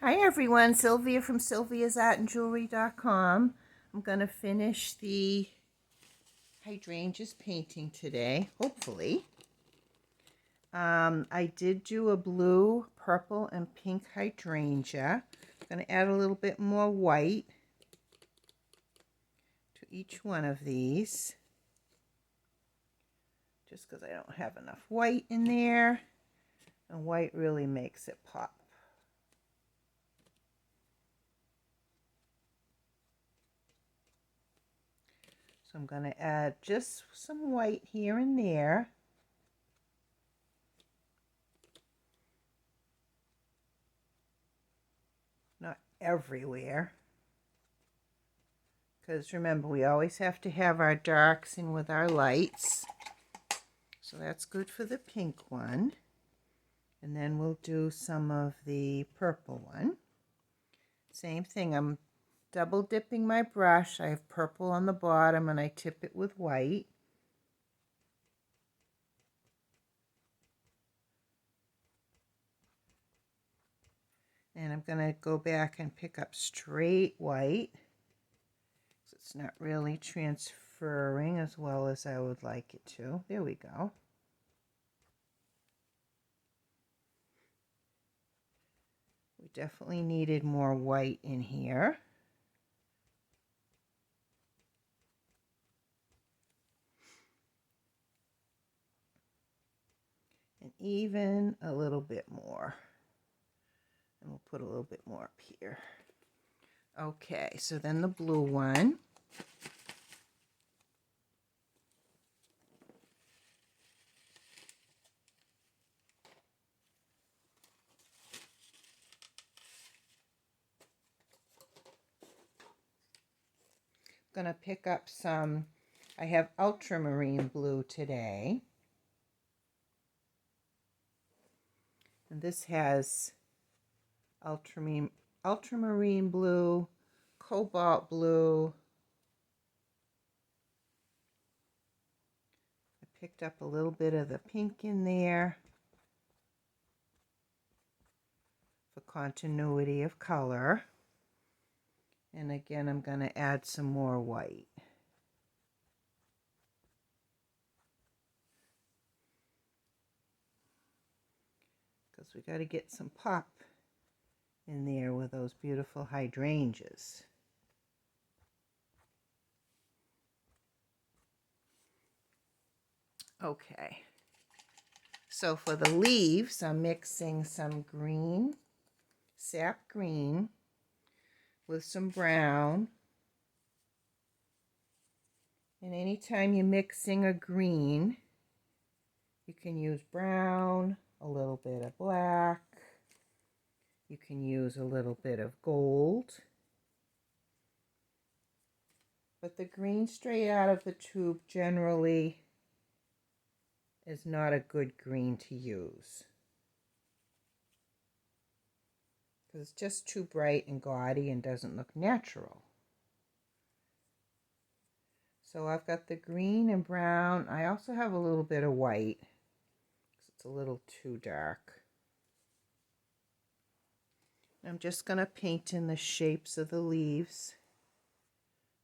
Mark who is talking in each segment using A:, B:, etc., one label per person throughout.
A: Hi everyone, Sylvia from sylviasartandjewelry.com. I'm going to finish the hydrangeas painting today, hopefully. I did do a blue, purple, and pink hydrangea. I'm going to add a little bit more white to each one of these, just because I don't have enough white in there, and white really makes it pop. So I'm going to add just some white here and there. Not everywhere. Because remember, we always have to have our darks in with our lights. So that's good for the pink one. And then we'll do some of the purple one. Same thing, I'm double dipping my brush. I have purple on the bottom and I tip it with white. And I'm going to go back and pick up straight white. So it's not really transferring as well as I would like it to. There we go. We definitely needed more white in here. And even a little bit more. And we'll put a little bit more up here. Okay, so then the blue one. I'm going to pick up some, I have ultramarine blue today. And this has ultramarine blue, cobalt blue. I picked up a little bit of the pink in there for continuity of color. And again, I'm going to add some more white. Because we got to get some pop in there with those beautiful hydrangeas. Okay, so for the leaves, I'm mixing some green, sap green, with some brown. And anytime you're mixing a green, you can use brown, a little bit of black, you can use a little bit of gold. But the green straight out of the tube generally is not a good green to use, because it's just too bright and gaudy and doesn't look natural. So I've got the green and brown. I also have a little bit of white, because it's a little too dark. I'm just going to paint in the shapes of the leaves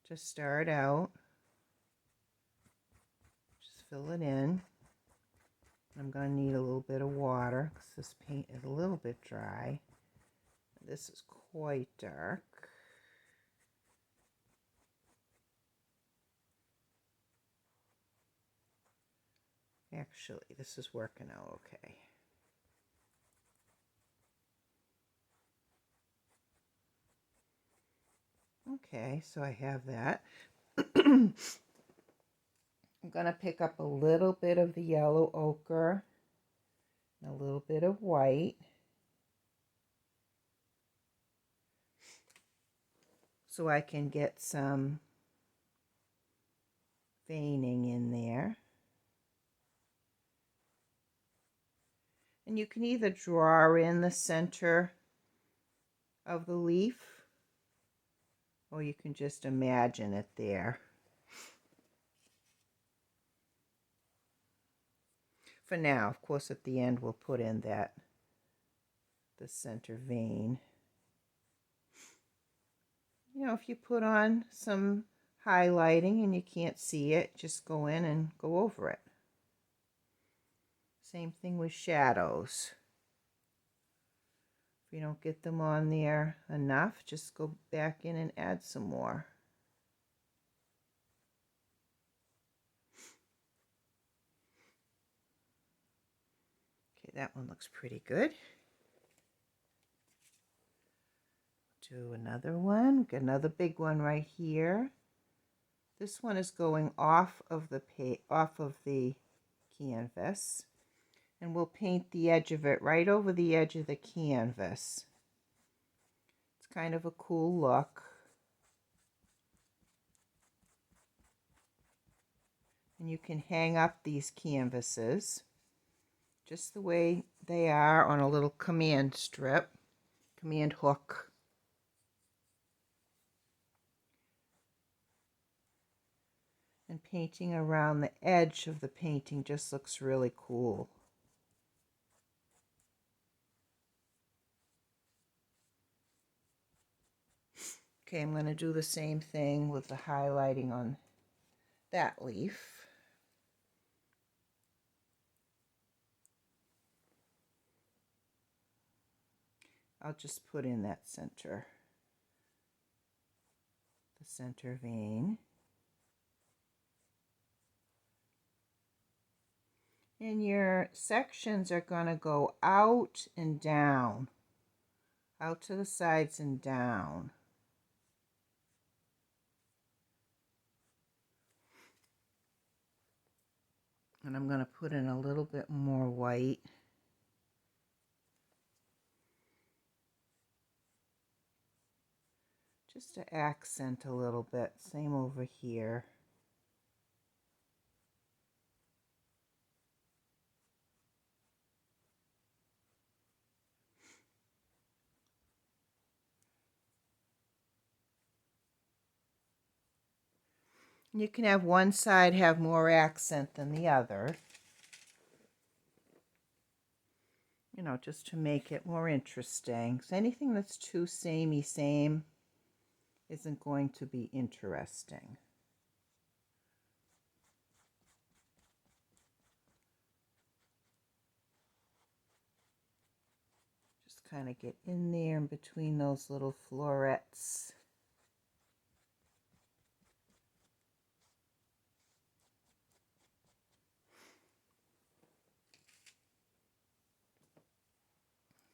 A: to start out. Just fill it in. I'm going to need a little bit of water because this paint is a little bit dry. This is quite dark. Actually, this is working out okay. Okay, so I have that. I'm going to pick up a little bit of the yellow ochre and a little bit of white. So I can get some veining in there. And you can either draw in the center of the leaf, or you can just imagine it there. For now, of course, at the end we'll put in the center vein. You know, if you put on some highlighting and you can't see it, just go in and go over it. Same thing with shadows. If you don't get them on there enough, just go back in and add some more. Okay, that one looks pretty good. Do another one. Get another big one right here. This one is going off of the canvas, and we'll paint the edge of it right over the edge of the canvas. It's kind of a cool look. And you can hang up these canvases just the way they are on a little command strip, command hook. And painting around the edge of the painting just looks really cool. Okay, I'm going to do the same thing with the highlighting on that leaf. I'll just put in that center, the center vein. And your sections are going to go out and down, out to the sides and down. And I'm going to put in a little bit more white. Just to accent a little bit. Same over here. You can have one side have more accent than the other. You know, just to make it more interesting. So anything that's too samey same isn't going to be interesting. Just kind of get in there in between those little florets.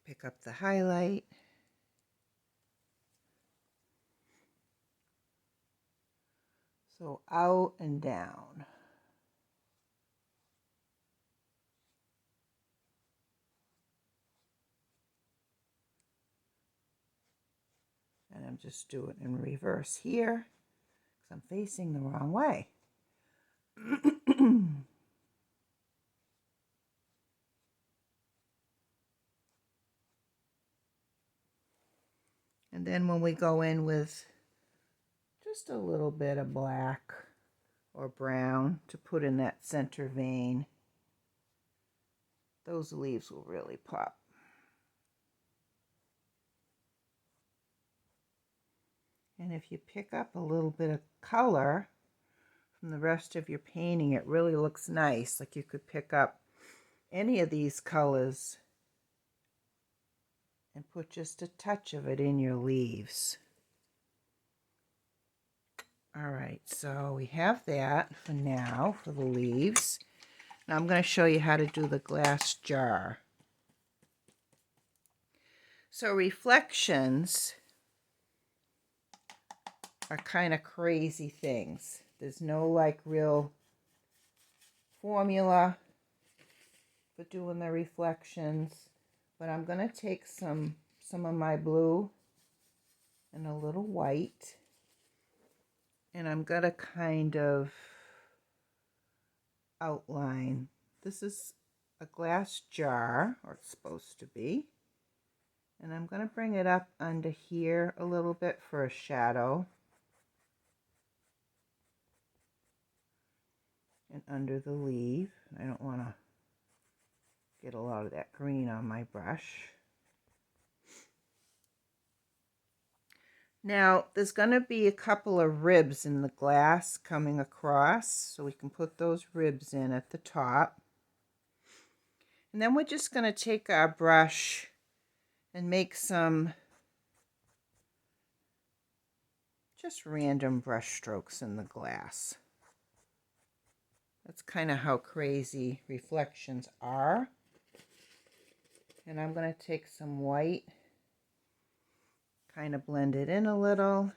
A: Pick up the highlight. So out and down. And I'm just doing it in reverse here because I'm facing the wrong way. And then when we go in with just a little bit of black or brown to put in that center vein, those leaves will really pop. And if you pick up a little bit of color from the rest of your painting, it really looks nice. Like you could pick up any of these colors and put just a touch of it in your leaves. All right, so we have that for now for the leaves. Now I'm going to show you how to do the glass jar. So reflections are kind of crazy things. There's no like real formula for doing the reflections, but I'm going to take some of my blue and a little white, and I'm going to kind of outline. This is a glass jar, or it's supposed to be, and I'm going to bring it up under here a little bit for a shadow, and under the leaf. I don't want to get a lot of that green on my brush. Now, there's going to be a couple of ribs in the glass coming across, so we can put those ribs in at the top. And then we're just going to take our brush and make some just random brush strokes in the glass. That's kind of how crazy reflections are. And I'm going to take some white, kind of blend it in a little.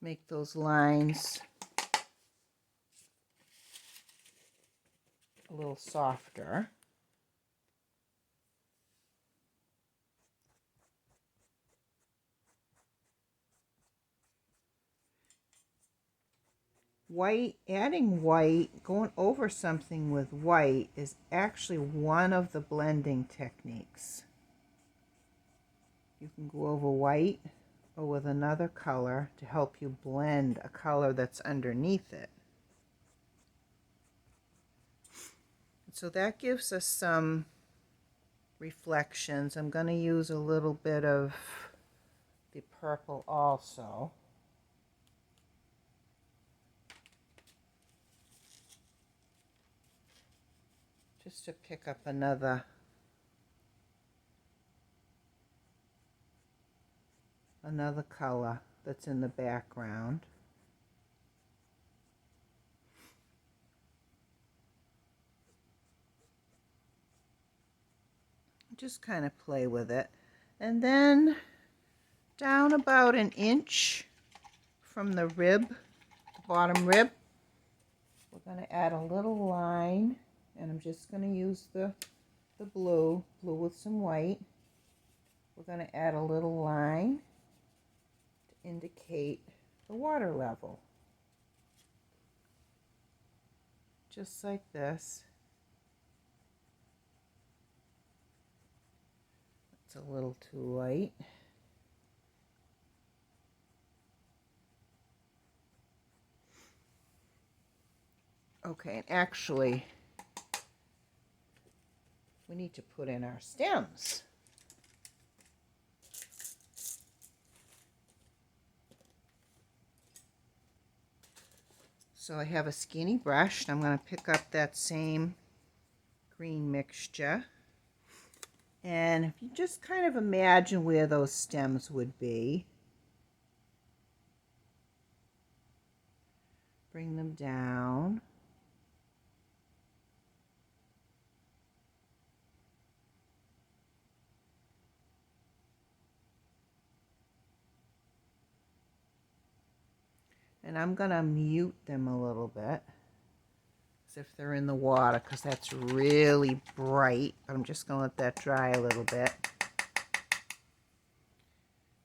A: Make those lines a little softer. White, adding white, going over something with white is actually one of the blending techniques. You can go over white or with another color to help you blend a color that's underneath it. So that gives us some reflections. I'm going to use a little bit of the purple also. Just to pick up another color that's in the background. Just kind of play with it. And then down about an inch from the rib, the bottom rib, we're going to add a little line, and I'm just going to use the blue with some white. We're going to add a little line to indicate the water level. Just like this. It's a little too light. Okay, and actually, we need to put in our stems. So I have a skinny brush, and I'm going to pick up that same green mixture. And if you just kind of imagine where those stems would be, bring them down. And I'm going to mute them a little bit, as if they're in the water, because that's really bright. I'm just going to let that dry a little bit.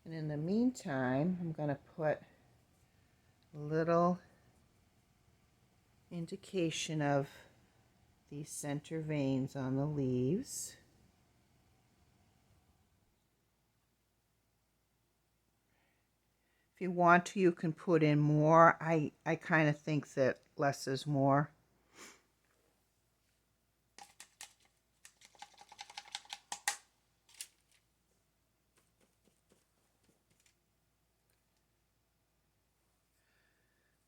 A: And in the meantime, I'm going to put a little indication of these center veins on the leaves. If you want to, you can put in more. I kind of think that less is more.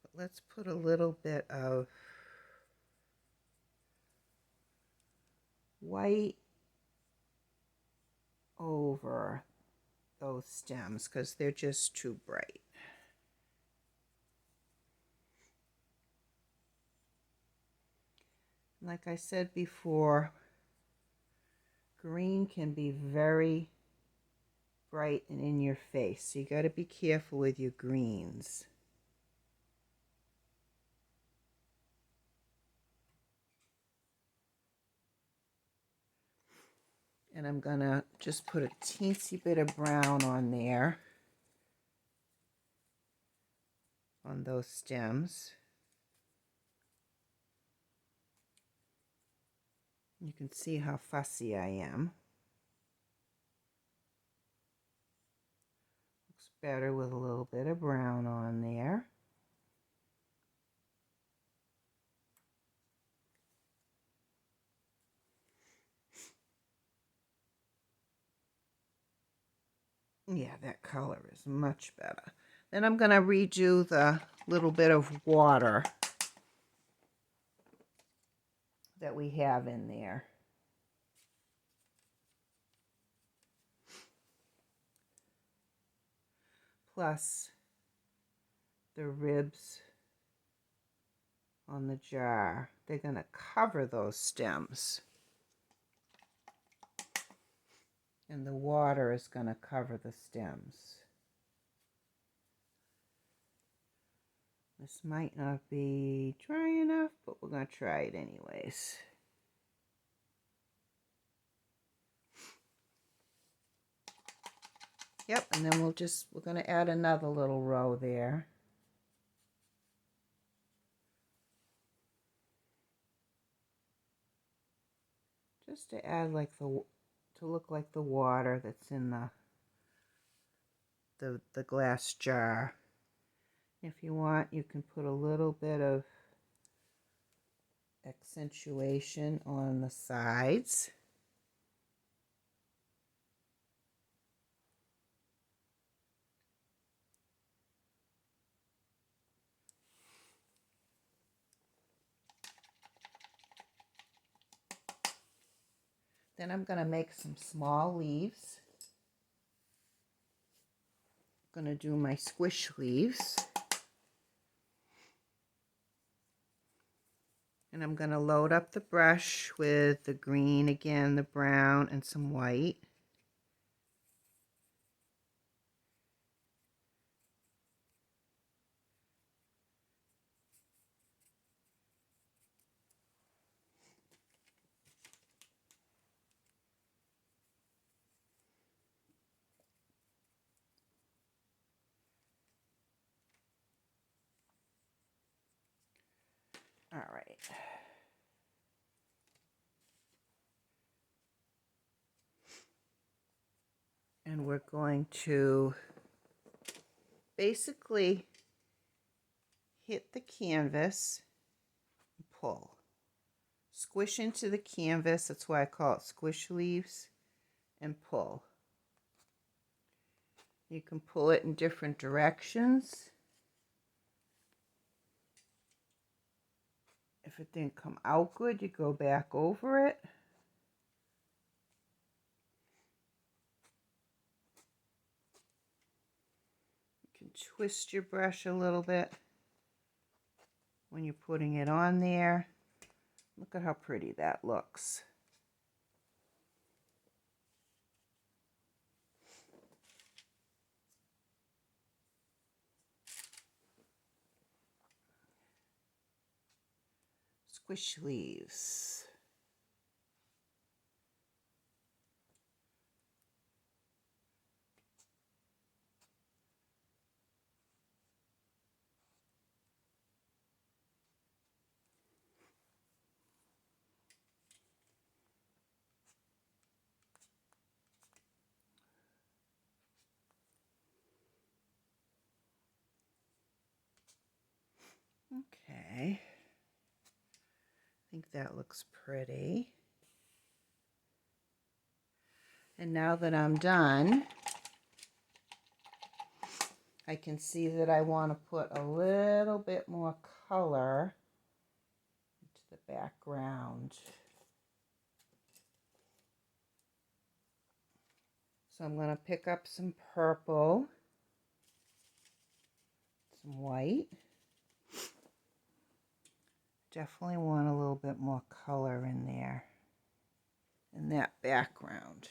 A: But let's put a little bit of white over those stems because they're just too bright. Like I said before, green can be very bright and in your face, so you got to be careful with your greens. And I'm gonna just put a teensy bit of brown on there, on those stems. You can see how fussy I am. Looks better with a little bit of brown on there. Yeah, that color is much better. Then I'm going to redo the little bit of water that we have in there. Plus the ribs on the jar. They're going to cover those stems. And the water is going to cover the stems. This might not be dry enough, but we're going to try it anyways. Yep, and then we're going to add another little row there. Just to add to look like the water that's in the glass jar. If you want, you can put a little bit of accentuation on the sides. Then I'm going to make some small leaves. I'm going to do my squish leaves. And I'm going to load up the brush with the green again, the brown, and some white. All right. And we're going to basically hit the canvas and pull. Squish into the canvas, that's why I call it squish leaves, and pull. You can pull it in different directions. If it didn't come out good, you go back over it. You can twist your brush a little bit when you're putting it on there. Look at how pretty that looks. Squish leaves. Okay. I think that looks pretty. And now that I'm done, I can see that I want to put a little bit more color into the background. So I'm going to pick up some purple, some white. Definitely want a little bit more color in there, in that background.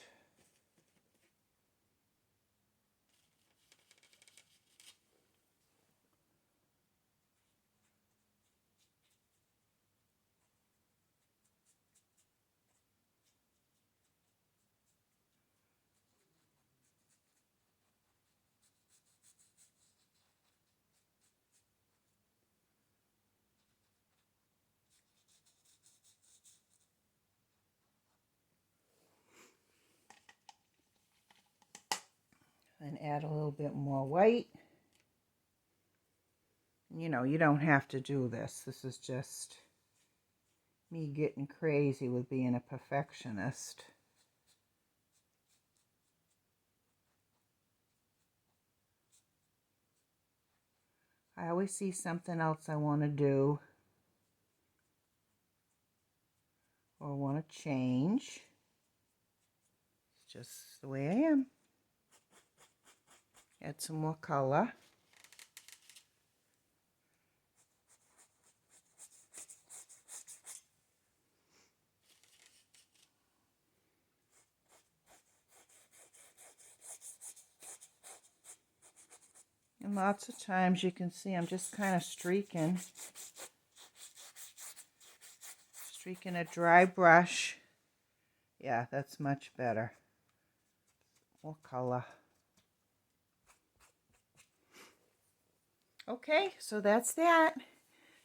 A: And add a little bit more white. You know, you don't have to do this. This is just me getting crazy with being a perfectionist. I always see something else I want to do or want to change. It's just the way I am. Add some more color. And lots of times you can see I'm just kind of streaking a dry brush. Yeah, that's much better. More color. Okay, so that's that.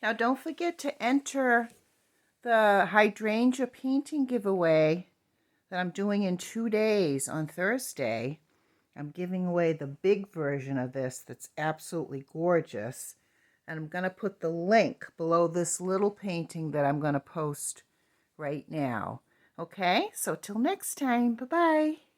A: Now don't forget to enter the hydrangea painting giveaway that I'm doing in 2 days on Thursday. I'm giving away the big version of this that's absolutely gorgeous. And I'm going to put the link below this little painting that I'm going to post right now. Okay, so till next time, bye-bye.